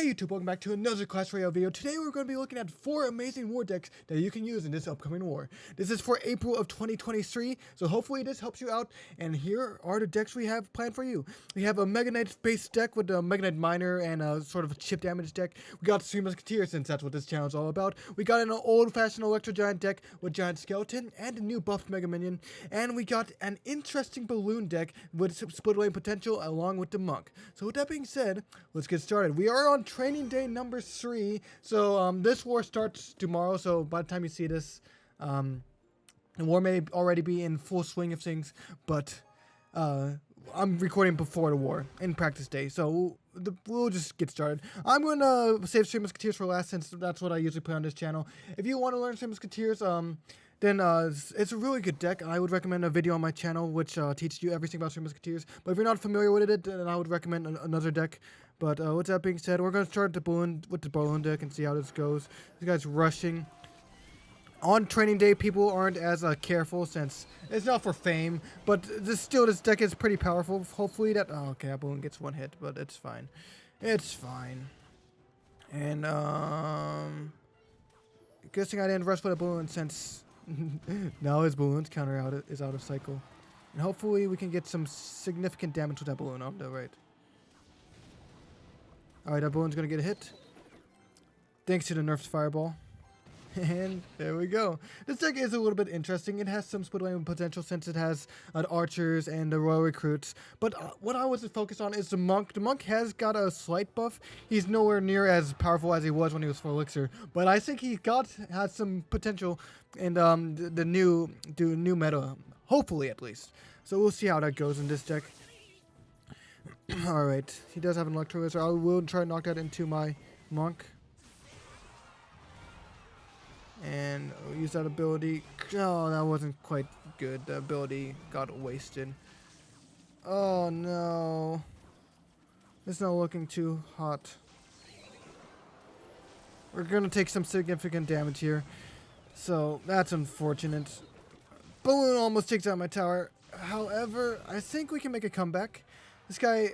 Hey YouTube, welcome back to another Clash Royale video. Today we're going to be looking at 4 amazing war decks that you can use in this upcoming war. This is for April of 2023, so hopefully this helps you out. And here are the decks we have planned for you. We have a Mega Knight based deck with a Mega Knight Miner and a sort of a chip damage deck. We got 3 Musketeers, since that's what this channel is all about. We got an old-fashioned Electro Giant deck with Giant Skeleton and a new buffed Mega Minion. And we got an interesting Balloon deck with split lane potential along with the Monk. So with that being said, let's get started. We are on training day number 3, so this war starts tomorrow, so by the time you see this, the war may already be in full swing of things, but I'm recording before the war, in practice day, so we'll just get started. I'm going to save 3 Musketeers for last, since that's what I usually play on this channel. If you want to learn 3 Musketeers, then it's a really good deck. I would recommend a video on my channel which teaches you everything about 3 Musketeers. But if you're not familiar with it, then I would recommend another deck. But with that being said, we're going to start the balloon deck and see how this goes. This guy's rushing. On training day, people aren't as careful since it's not for fame. But this deck is pretty powerful. Hopefully that... Oh, okay, that balloon gets 1 hit, but it's fine. It's fine. And, guessing I didn't rush with a balloon since... now his balloon's counter is out of cycle. And hopefully we can get some significant damage with that balloon on the right. Alright, that balloon's gonna get a hit. Thanks to the nerfed fireball. And there we go. This deck is a little bit interesting. It has some split lane potential since it has archers and the royal recruits. But what I was focused on is the monk. The monk has got a slight buff. He's nowhere near as powerful as he was when he was 4 elixir. But I think he has some potential in the new meta. Hopefully, at least. So we'll see how that goes in this deck. Alright. He does have an electro laser. I will try to knock that into my monk. And I'll use that ability. Oh, that wasn't quite good. The ability got wasted. Oh no. It's not looking too hot. We're gonna take some significant damage here. So that's unfortunate. Balloon almost takes out my tower. However, I think we can make a comeback. This guy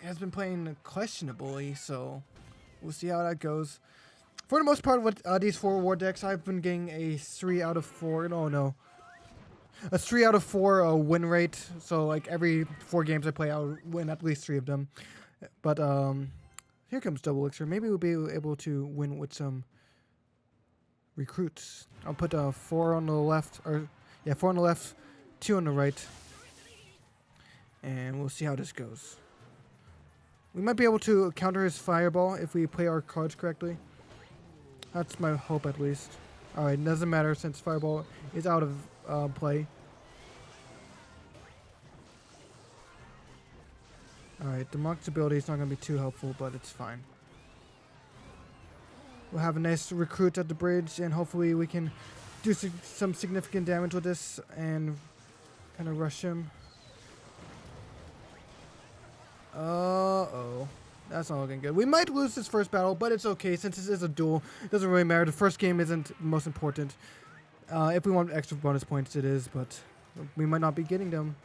has been playing questionably, so we'll see how that goes. For the most part, with these 4 war decks, I've been getting a 3 out of 4. No, no. A 3 out of 4 win rate. So, like, every 4 games I play, I'll win at least 3 of them. But, here comes double elixir. Maybe we'll be able to win with some recruits. I'll put 4 on the left. Or, yeah, 4 on the left, 2 on the right. And we'll see how this goes. We might be able to counter his fireball if we play our cards correctly. That's my hope, at least. Alright, doesn't matter since fireball is out of play. Alright, the monk's ability is not going to be too helpful, but it's fine. We'll have a nice recruit at the bridge, and hopefully we can do some significant damage with this and kind of rush him. Uh-oh. That's not looking good. We might lose this first battle, but it's okay since this is a duel. It doesn't really matter. The first game isn't most important. If we want extra bonus points, it is, but we might not be getting them.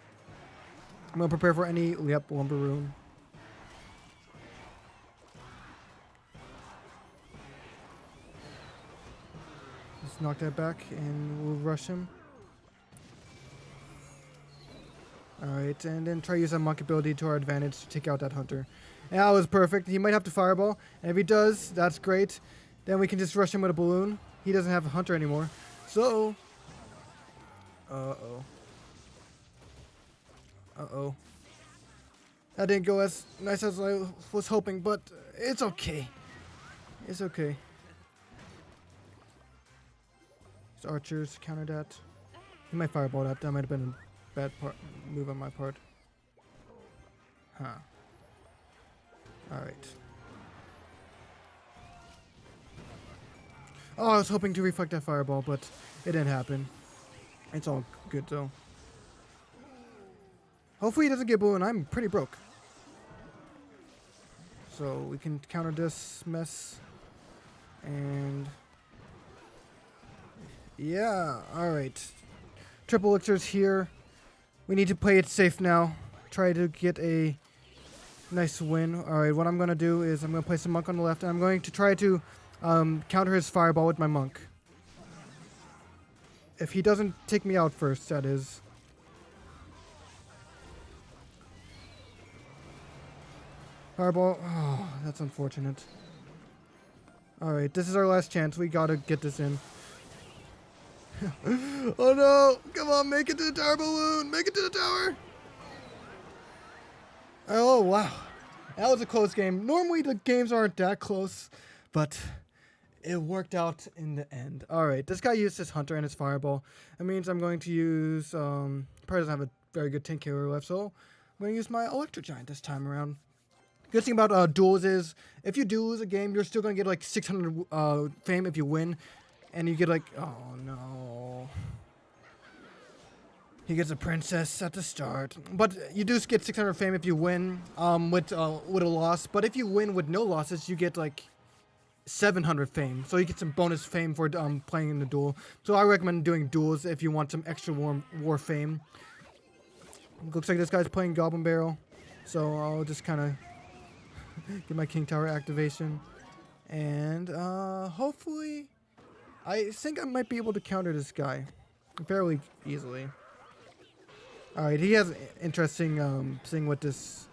I'm going to prepare for any lumber rune. Let's knock that back and we'll rush him. Alright, and then try to use that monk ability to our advantage to take out that hunter. And that was perfect. He might have to fireball, and if he does, that's great. Then we can just rush him with a balloon. He doesn't have a hunter anymore. So... Uh-oh. Uh-oh. That didn't go as nice as I was hoping, but it's okay. It's okay. His archers counter that. He might fireball that. That might have been a bad move on my part. Huh. Alright. Oh, I was hoping to reflect that fireball, but it didn't happen. It's all good, though. Hopefully he doesn't get balloon. I'm pretty broke. So we can counter this mess. And... yeah, alright. Triple elixirs here. We need to play it safe now. Try to get a Nice win. Alright, what I'm going to do is I'm going to place a monk on the left, and I'm going to try to counter his fireball with my monk. If he doesn't take me out first, that is. Fireball. Oh, that's unfortunate. Alright, this is our last chance. We gotta get this in. Oh no! Come on, make it to the tower balloon! Make it to the tower! Oh, wow. That was a close game. Normally the games aren't that close, but it worked out in the end. Alright, this guy used his hunter and his fireball. That means I'm going to use, probably doesn't have a very good 10 killer left, so I'm going to use my Electro Giant this time around. Good thing about duels is, if you do lose a game, you're still going to get like 600 fame if you win. And you get like, oh no. He gets a princess at the start. But you do get 600 fame if you win with a loss. But if you win with no losses, you get like 700 fame. So you get some bonus fame for playing in the duel. So I recommend doing duels if you want some extra war fame. Looks like this guy's playing Goblin Barrel. So I'll just kind of get my King Tower activation. And hopefully, I think I might be able to counter this guy fairly easily. Alright, he has an interesting thing with this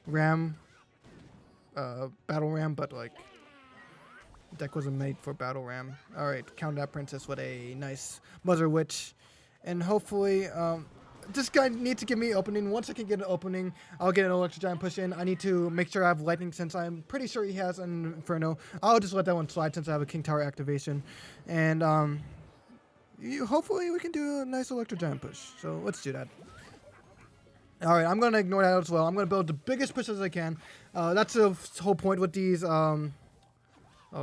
ram, battle ram, but like, deck wasn't made for battle ram. Alright, counter that princess with a nice Mother Witch. And hopefully, this guy needs to give me opening. Once I can get an opening, I'll get an Electro Giant push in. I need to make sure I have Lightning since I'm pretty sure he has an Inferno. I'll just let that one slide since I have a King Tower activation. And hopefully we can do a nice Electro Giant push. So let's do that. Alright, I'm going to ignore that as well. I'm going to build the biggest push as I can. That's the whole point with these... oh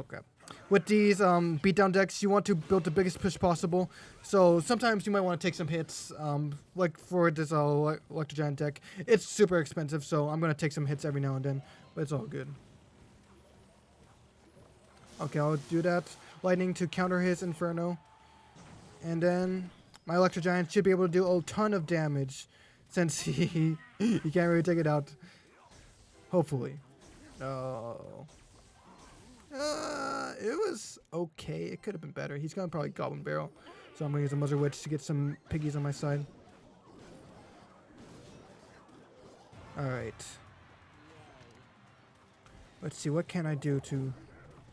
crap. With these beatdown decks, you want to build the biggest push possible. So sometimes you might want to take some hits. Like for this Electro Giant deck, it's super expensive, so I'm going to take some hits every now and then. But it's all good. Okay, I'll do that. Lightning to counter his Inferno. And then my Electro Giant should be able to do a ton of damage. Since he can't really take it out. Hopefully. Oh. It was okay. It could have been better. He's going to probably Goblin Barrel. So I'm going to use a Mother Witch to get some piggies on my side. Alright. Let's see. What can I do to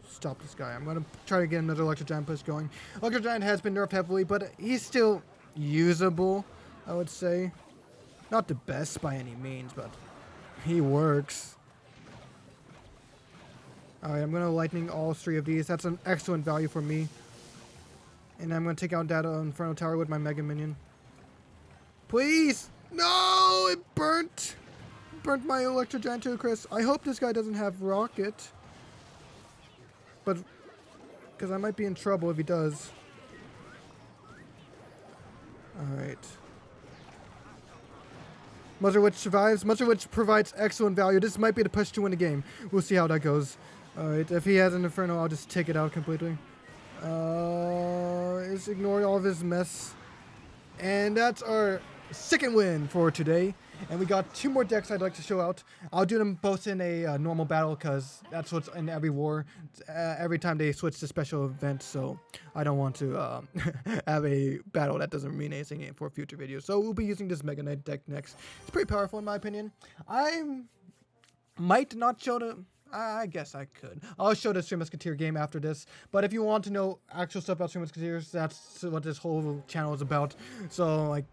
stop this guy? I'm going to try to get another Electro Giant push going. Electro Giant has been nerfed heavily, but he's still usable, I would say. Not the best by any means, but he works. Alright, I'm going to Lightning all three of these. That's an excellent value for me. And I'm going to take out that Inferno Tower with my Mega Minion. Please! No! It burnt! Burnt my Electro Giant to a crisp. I hope this guy doesn't have Rocket. But... because I might be in trouble if he does. Alright. Mother Witch survives. Mother Witch provides excellent value. This might be the push to win the game. We'll see how that goes. Alright, if he has an Inferno, I'll just take it out completely. Just ignore all of his mess. And that's our second win for today. And we got two more decks I'd like to show out. I'll do them both in a normal battle because that's what's in every war. Every time they switch to special events, so I don't want to have a battle that doesn't mean anything for future videos. So we'll be using this Mega Knight deck next. It's pretty powerful in my opinion. I might not show the... I guess I could. I'll show the Three Musketeer game after this. But if you want to know actual stuff about Three Musketeers, that's what this whole channel is about. So, like,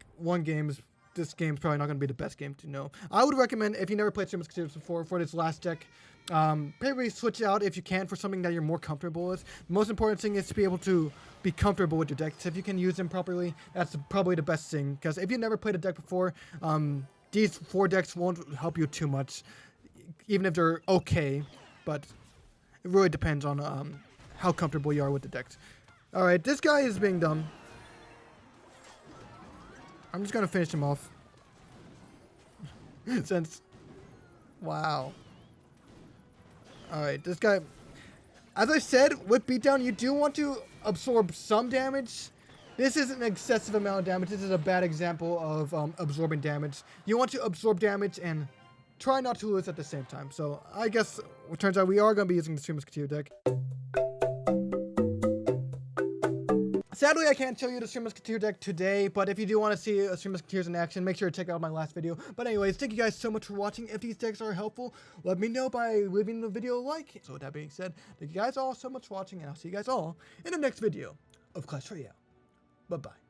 this game's probably not going to be the best game to know. I would recommend, if you never played Three Musketeers before, for this last deck, probably switch out if you can for something that you're more comfortable with. The most important thing is to be able to be comfortable with your decks. If you can use them properly, that's probably the best thing. Because if you never played a deck before, these 4 decks won't help you too much. Even if they're okay, but it really depends on how comfortable you are with the decks. Alright, this guy is being dumb. I'm just going to finish him off. Wow. Alright, this guy... As I said, with beatdown, you do want to absorb some damage. This isn't an excessive amount of damage. This is a bad example of absorbing damage. You want to absorb damage and try not to lose at the same time. So I guess it turns out we are going to be using the Three Musketeer deck. Sadly, I can't show you the Three Musketeer deck today, but if you do want to see Three Musketeers in action, make sure to check out my last video. But anyways, thank you guys so much for watching. If these decks are helpful, let me know by leaving the video a like. So with that being said, thank you guys all so much for watching, and I'll see you guys all in the next video of Clash Royale. Bye-bye.